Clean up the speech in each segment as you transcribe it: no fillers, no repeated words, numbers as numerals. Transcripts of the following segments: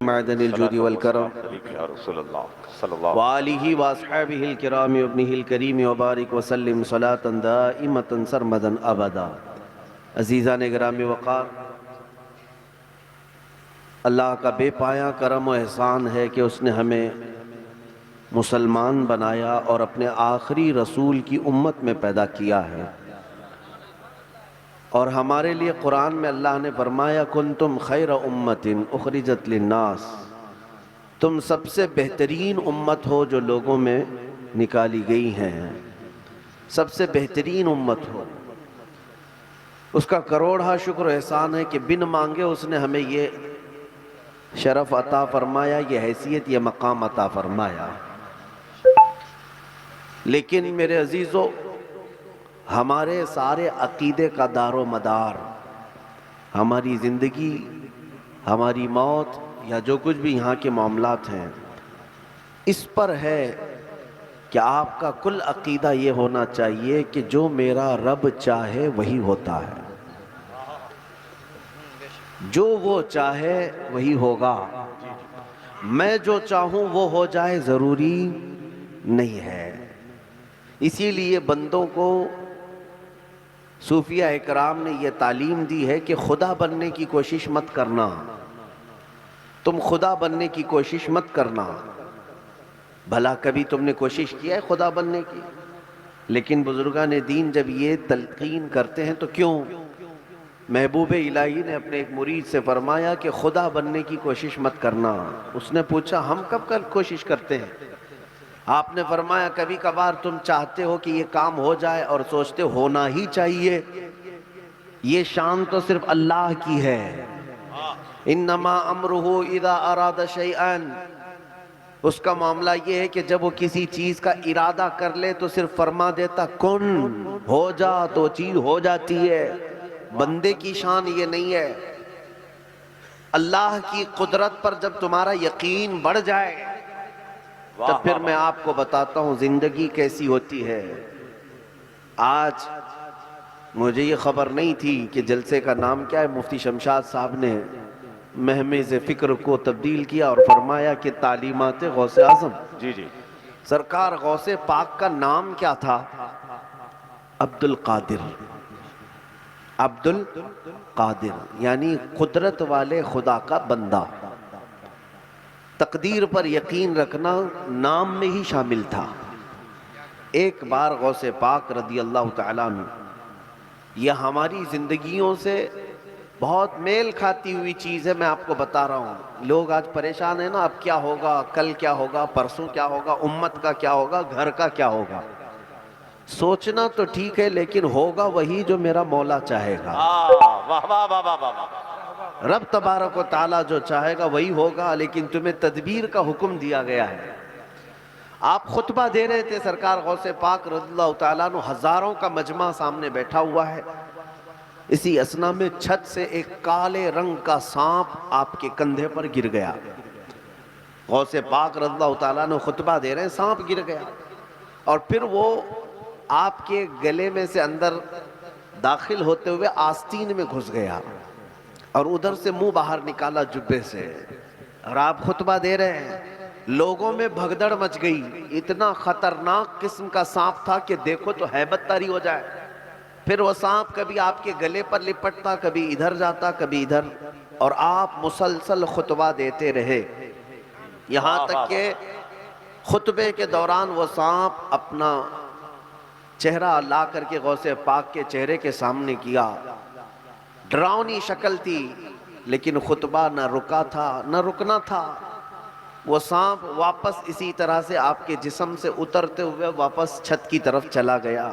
معدن الجود والکرم وآلہ واصحابہ الکرام وابنہ الکریم وبارک وسلم صلاة دائمة سرمدا ابدا۔ عزیزان گرامی وقار، اللہ کا بے پایہ کرم و احسان ہے کہ اس نے ہمیں مسلمان بنایا اور اپنے آخری رسول کی امت میں پیدا کیا ہے، اور ہمارے لیے قرآن میں اللہ نے فرمایا کنتم خیر امت اخرجت للناس، تم سب سے بہترین امت ہو جو لوگوں میں نکالی گئی ہیں، سب سے بہترین امت ہو۔ اس کا کروڑا شکر و احسان ہے کہ بن مانگے اس نے ہمیں یہ شرف عطا فرمایا، یہ حیثیت، یہ مقام عطا فرمایا۔ لیکن میرے عزیزو، ہمارے سارے عقیدے کا دار و مدار، ہماری زندگی، ہماری موت یا جو کچھ بھی یہاں کے معاملات ہیں، اس پر ہے کہ آپ کا کل عقیدہ یہ ہونا چاہیے کہ جو میرا رب چاہے وہی ہوتا ہے، جو وہ چاہے وہی ہوگا، میں جو چاہوں وہ ہو جائے ضروری نہیں ہے۔ اسی لیے بندوں کو صوفیہ اکرام نے یہ تعلیم دی ہے کہ خدا بننے کی کوشش مت کرنا، تم خدا بننے کی کوشش مت کرنا۔ بھلا کبھی تم نے کوشش کیا ہے خدا بننے کی؟ لیکن بزرگان دین جب یہ تلقین کرتے ہیں تو کیوں؟ محبوب الہی نے اپنے ایک مرید سے فرمایا کہ خدا بننے کی کوشش مت کرنا۔ اس نے پوچھا ہم کب کوشش کرتے ہیں؟ آپ نے فرمایا کبھی کبھار تم چاہتے ہو کہ یہ کام ہو جائے اور سوچتے ہونا ہی چاہیے، یہ شان تو صرف اللہ کی ہے۔ انما امرہ اذا اراد شیئا، اس کا معاملہ یہ ہے کہ جب وہ کسی چیز کا ارادہ کر لے تو صرف فرما دیتا کن، ہو جا تو چیز ہو جاتی ہے۔ بندے کی شان یہ نہیں ہے۔ اللہ کی قدرت پر جب تمہارا یقین بڑھ جائے تب پھر میں آپ کو بتاتا ہوں زندگی کیسی ہوتی ہے۔ آج مجھے یہ خبر نہیں تھی کہ جلسے کا نام کیا ہے۔ مفتی شمشاد صاحب نے محمز فکر کو تبدیل کیا اور فرمایا کہ تعلیمات غوث اعظم۔ سرکار غوث پاک کا نام کیا تھا؟ عبد القادر۔ عبد القادر یعنی قدرت والے خدا کا بندہ۔ تقدیر پر یقین رکھنا نام میں ہی شامل تھا۔ ایک بار غوث پاک رضی اللہ تعالیٰ عنہ، یہ ہماری زندگیوں سے بہت میل کھاتی ہوئی چیز ہے، میں آپ کو بتا رہا ہوں۔ لوگ آج پریشان ہیں نا، اب کیا ہوگا، کل کیا ہوگا، پرسوں کیا ہوگا، امت کا کیا ہوگا، گھر کا کیا ہوگا۔ سوچنا تو ٹھیک ہے لیکن ہوگا وہی جو میرا مولا چاہے گا۔ رب تبارک و تعالیٰ جو چاہے گا وہی ہوگا، لیکن تمہیں تدبیر کا حکم دیا گیا ہے۔ آپ خطبہ دے رہے تھے، سرکار غوث پاک رضی اللہ تعالیٰ عنہ، ہزاروں کا مجمع سامنے بیٹھا ہوا ہے۔ اسی اسنا میں چھت سے ایک کالے رنگ کا سانپ آپ کے کندھے پر گر گیا۔ غوث پاک رضی اللہ تعالیٰ عنہ خطبہ دے رہے ہیں، سانپ گر گیا اور پھر وہ آپ کے گلے میں سے اندر داخل ہوتے ہوئے آستین میں گھس گیا اور ادھر سے منہ باہر نکالا جبے سے، اور آپ خطبہ دے رہے ہیں۔ لوگوں میں بھگدڑ مچ گئی، اتنا خطرناک قسم کا سانپ تھا کہ دیکھو تو ہیبت طاری ہو جائے۔ پھر وہ سانپ کبھی آپ کے گلے پر لپٹتا، کبھی ادھر جاتا، کبھی ادھر، اور آپ مسلسل خطبہ دیتے رہے، یہاں تک کہ خطبے کے دوران وہ سانپ اپنا چہرہ لا کر کے غوث پاک کے چہرے کے سامنے کیا۔ ڈراؤنی شکل تھی لیکن خطبہ نہ رکا تھا نہ رکنا تھا۔ وہ سانپ واپس اسی طرح سے آپ کے جسم سے اترتے ہوئے واپس چھت کی طرف چلا گیا۔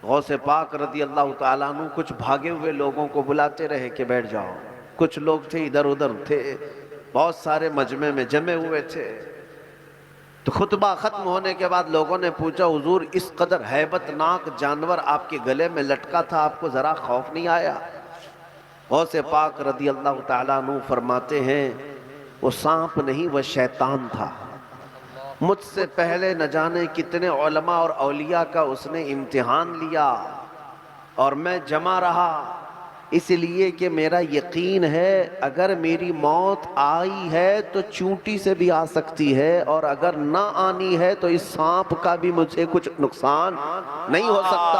غوث پاک رضی اللہ تعالیٰ عنہ کچھ بھاگے ہوئے لوگوں کو بلاتے رہے کہ بیٹھ جاؤ۔ کچھ لوگ تھے ادھر ادھر تھے، بہت سارے مجمع میں جمع ہوئے تھے۔ تو خطبہ ختم ہونے کے بعد لوگوں نے پوچھا حضور اس قدر ہیبت ناک جانور آپ کے گلے میں لٹکا تھا، آپ کو ذرا خوف نہیں آیا؟ غوث پاک رضی اللہ تعالیٰ عنہ فرماتے ہیں وہ سانپ نہیں، وہ شیطان تھا۔ مجھ سے پہلے نہ جانے کتنے علماء اور اولیاء کا اس نے امتحان لیا اور میں جمع رہا، اس لیے کہ میرا یقین ہے اگر میری موت آئی ہے تو چونٹی سے بھی آ سکتی ہے، اور اگر نہ آنی ہے تو اس سانپ کا بھی مجھے کچھ نقصان نہیں ہو سکتا۔